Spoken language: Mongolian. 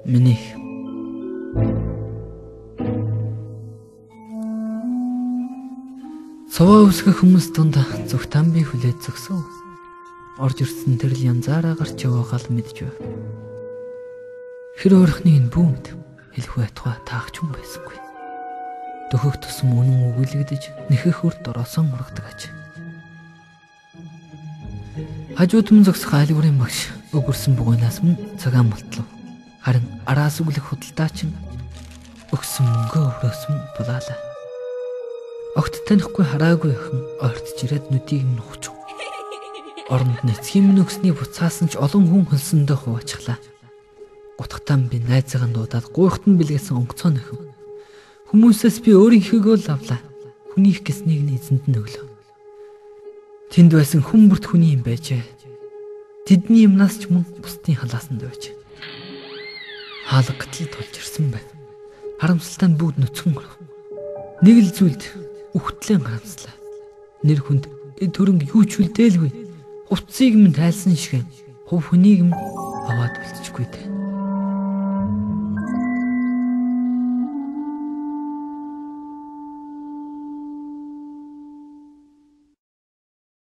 Миний суваа үсгэх хүмүүс дунд зүгтан би хүлээж зогсов. Орж ирсэн тэр л янзаараа гарч яваагаа л мэдж байв. Тэр өөрхнийг нь бүүмд хэлэх байтугай таагч хүн байсангүй. Дөхөх тусам үнэн үгэлэгдэж нэхэх үрд ороосон ургадаг аж. Хажууд мөн зогсох айлгуурын багш өгөрсөн бугуунаас мөн цагаан болтлоо. Харин араас үглэх худалдаач өгсөн мөнгөө өрөөсөн булаалаа. Огт танихгүй хараагүй охин ойртож ирээд нүдийг нь нухчих. Оронд нэцгийн минь өгсний буцаасан ч олон хүн хөлсөндөө хуваачглаа. Гутгатан би найзаагаа дуудаад гуйхтан бэлгээсэн онгоцоо нөхөв. Хүмүүсээс би өөрийнхөө л авлаа. Хүний их гэснийг нь эзэнд нь өглөө. Тэнд байсан хүн бүрт хүний юм байжээ. Тэдний юмнаас ч мөн бусдын халаасанд байж. Хаалга гатал тулж ирсэн байв. Харамсалтай нь бүгд нүцгэн оров. Нэг л зүйлд үхтлэн харамслаа. Нэр хүнд төрөнг юу ч үлдээлгүй. Хувцсыг минь тайлсан шиг. Хувь хүнийг минь аваад үлдчихгүй дээ.